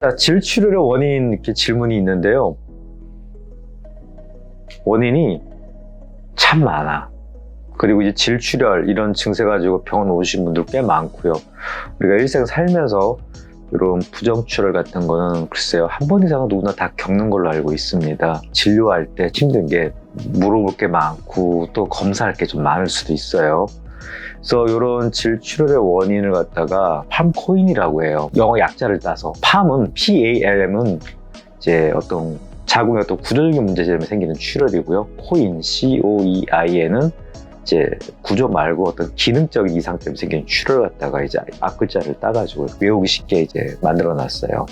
자, 질출혈의 원인 이렇게 질문이 있는데요. 원인이 참 많아. 그리고 이제 질출혈 이런 증세 가지고 병원 오신 분들 꽤 많고요. 우리가 일생 살면서 이런 부정출혈 같은 거는 글쎄요, 한 번 이상은 누구나 다 겪는 걸로 알고 있습니다. 진료할 때 힘든 게 물어볼 게 많고 또 검사할 게 좀 많을 수도 있어요. 그래서 이런 질출혈의 원인을 갖다가 팜코인이라고 해요. 영어 약자를 따서 팜은 PALM은 이제 어떤 자궁의 어떤 구조적인 문제 때문에 생기는 출혈이고요. 코인 COEIN은 이제 구조 말고 어떤 기능적인 이상 때문에 생기는 출혈을 갖다가 이제 앞글자를 따가지고 외우기 쉽게 이제 만들어놨어요.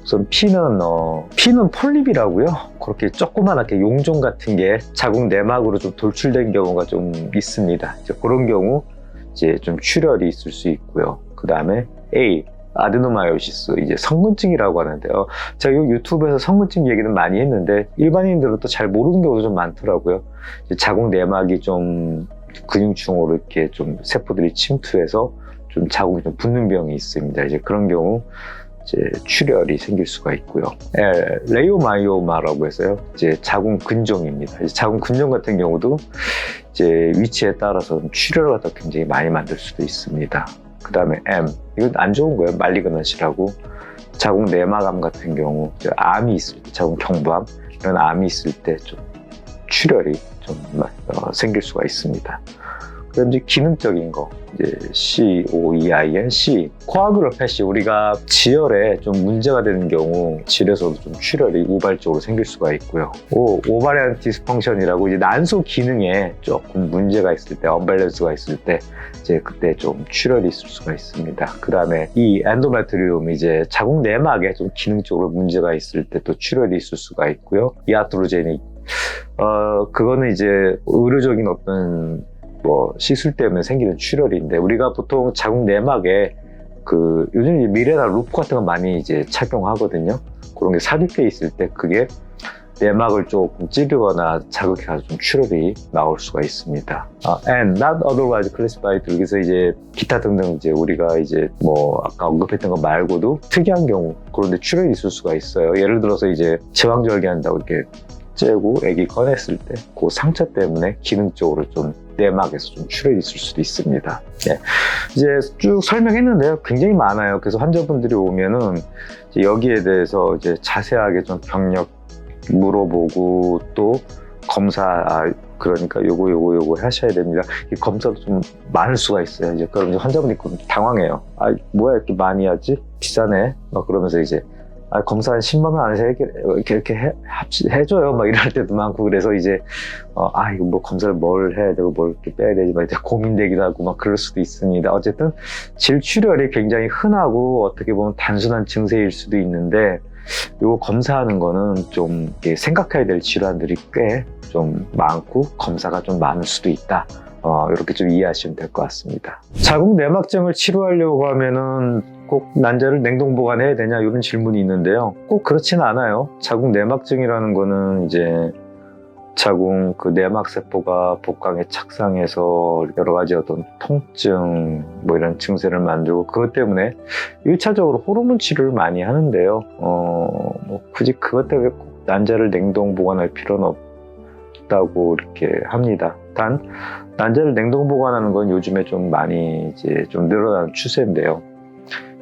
우선 P는 폴립이라고요. 그렇게 조그만하게 용종 같은 게 자궁 내막으로 좀 돌출된 경우가 좀 있습니다. 이제 그런 경우 이제 좀 출혈이 있을 수 있고요. 그 다음에 A, 아데노마요시스, 이제 성근증이라고 하는데요. 제가 유튜브에서 성근증 얘기는 많이 했는데 일반인들은 또 잘 모르는 경우도 좀 많더라고요. 자궁 내막이 좀 근육층으로 이렇게 좀 세포들이 침투해서 좀 자궁이 좀 붓는 병이 있습니다. 이제 그런 경우 이제 출혈이 생길 수가 있고요. 레이오마이오마라고 해서요. 이제 자궁 근종입니다. 이제 자궁 근종 같은 경우도 이제 위치에 따라서 출혈을 갖다 굉장히 많이 만들 수도 있습니다. 그 다음에 M, 이건 안 좋은 거예요. 말리그넌시라고. 자궁 내막암 같은 경우, 암이 있을 때, 자궁 경부암 이런 암이 있을 때 좀 출혈이 좀 생길 수가 있습니다. 그다음 이제 기능적인 거, 이제 COEIN, C, 코아그로패시, 우리가 지혈에 좀 문제가 되는 경우 질에서도 좀 출혈이 우발적으로 생길 수가 있고요. 오바리안 디스펑션이라고 이제 난소 기능에 조금 문제가 있을 때, 언밸런스가 있을 때 이제 그때 좀 출혈이 있을 수가 있습니다. 그 다음에 이 엔도메트리움, 이제 자궁 내막에 좀 기능적으로 문제가 있을 때 또 출혈이 있을 수가 있고요. 이아트로제닉, 그거는 이제 의료적인 어떤 시술 때문에 생기는 출혈인데, 우리가 보통 자궁 내막에 요즘 이제 미레나 루프 같은 거 많이 이제 착용하거든요. 그런 게 삽입돼 있을 때 그게 내막을 조금 찌르거나 자극해서 좀 출혈이 나올 수가 있습니다. And not otherwise classified. 그래서 이제 기타 등등 이제 우리가 이제 아까 언급했던 거 말고도 특이한 경우 그런데 출혈이 있을 수가 있어요. 예를 들어서 이제 제왕절개한다고 이렇게 째고 아기 꺼냈을 때 그 상처 때문에 기능적으로 좀 내막에서 좀 출혈이 있을 수도 있습니다. 네. 이제 쭉 설명했는데요. 굉장히 많아요. 그래서 환자분들이 오면은 이제 여기에 대해서 이제 자세하게 좀 병력 물어보고 또 검사, 그러니까 요거 하셔야 됩니다. 이 검사도 좀 많을 수가 있어요. 이제 그럼 이제 환자분이 당황해요. 뭐야 이렇게 많이 하지? 비싸네. 막 그러면서 이제 검사 한 10만 원 안에서 이렇게 해줘요. 막 이럴 때도 많고, 그래서 이제, 이거 검사를 뭘 해야 되고, 뭘 이렇게 빼야 되지, 막 이제 고민되기도 하고, 막 그럴 수도 있습니다. 어쨌든, 질출혈이 굉장히 흔하고, 어떻게 보면 단순한 증세일 수도 있는데, 이거 검사하는 거는 좀 생각해야 될 질환들이 꽤 좀 많고, 검사가 좀 많을 수도 있다. 이렇게 좀 이해하시면 될 것 같습니다. 자궁 내막증을 치료하려고 하면은 꼭 난자를 냉동 보관해야 되냐 이런 질문이 있는데요. 꼭 그렇지는 않아요. 자궁 내막증이라는 거는 이제 자궁 내막 세포가 복강에 착상해서 여러 가지 어떤 통증 이런 증세를 만들고, 그것 때문에 1차적으로 호르몬 치료를 많이 하는데요. 굳이 그것 때문에 꼭 난자를 냉동 보관할 필요는 없다고 이렇게 합니다. 단 난자를 냉동 보관하는 건 요즘에 좀 많이 이제 좀 늘어나는 추세인데요.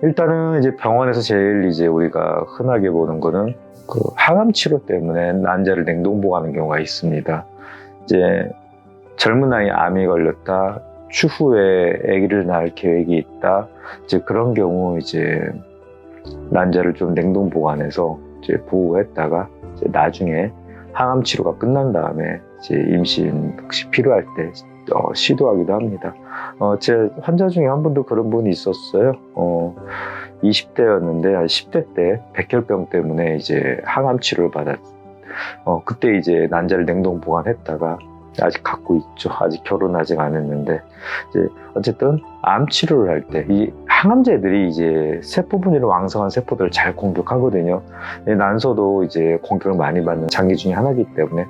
일단은 이제 병원에서 제일 이제 우리가 흔하게 보는 거는 항암 치료 때문에 난자를 냉동 보관하는 경우가 있습니다. 이제 젊은 나이에 암이 걸렸다, 추후에 아기를 낳을 계획이 있다, 이제 그런 경우 이제 난자를 좀 냉동 보관해서 이제 보호했다가 이제 나중에 항암 치료가 끝난 다음에 이제 임신 혹시 필요할 때 시도하기도 합니다. 제 환자 중에 한 분도 그런 분이 있었어요. 20대였는데 한 10대 때 백혈병 때문에 이제 항암 치료를 그때 이제 난자를 냉동 보관했다가 아직 갖고 있죠. 아직 결혼 아직 안 했는데, 이제 어쨌든 암 치료를 할 때 이 항암제들이 이제 세포 분열이 왕성한 세포들을 잘 공격하거든요. 난소도 이제 공격을 많이 받는 장기 중에 하나이기 때문에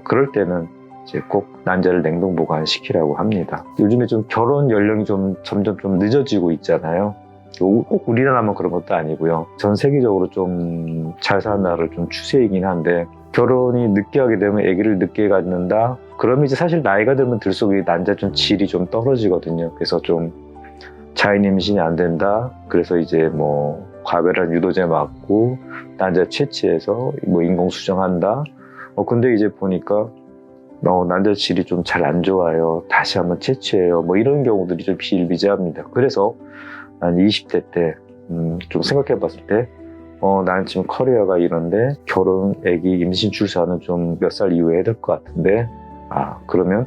그럴 때는 이제 꼭 난자를 냉동 보관시키라고 합니다. 요즘에 좀 결혼 연령이 좀 점점 좀 늦어지고 있잖아요. 꼭 우리나라만 그런 것도 아니고요. 전 세계적으로 좀 잘 사는 나라를 좀 추세이긴 한데, 결혼이 늦게 하게 되면 아기를 늦게 갖는다? 그러면 이제 사실 나이가 들면 들수록 이 난자 좀 질이 좀 떨어지거든요. 그래서 좀 자연 임신이 안 된다. 그래서 이제 뭐 과배란 유도제 맞고 난자 채취해서 뭐 인공 수정한다. 근데 이제 보니까 난자 질이 좀 잘 안 좋아요. 다시 한번 채취해요. 뭐 이런 경우들이 좀 비일비재합니다. 그래서 난 20대 때 좀 생각해 봤을 때 나는 지금 커리어가 이런데 결혼, 아기, 임신, 출산은 좀 몇 살 이후에 해야 될 것 같은데 그러면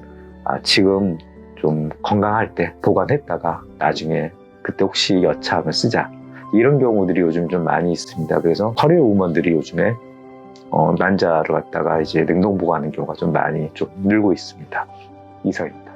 지금 좀 건강할 때 보관했다가 나중에 그때 혹시 여차하면 쓰자. 이런 경우들이 요즘 좀 많이 있습니다. 그래서 커리어 우먼들이 요즘에 난자를 갖다가 이제 냉동 보관하는 경우가 좀 많이 좀 늘고 있습니다. 이상입니다.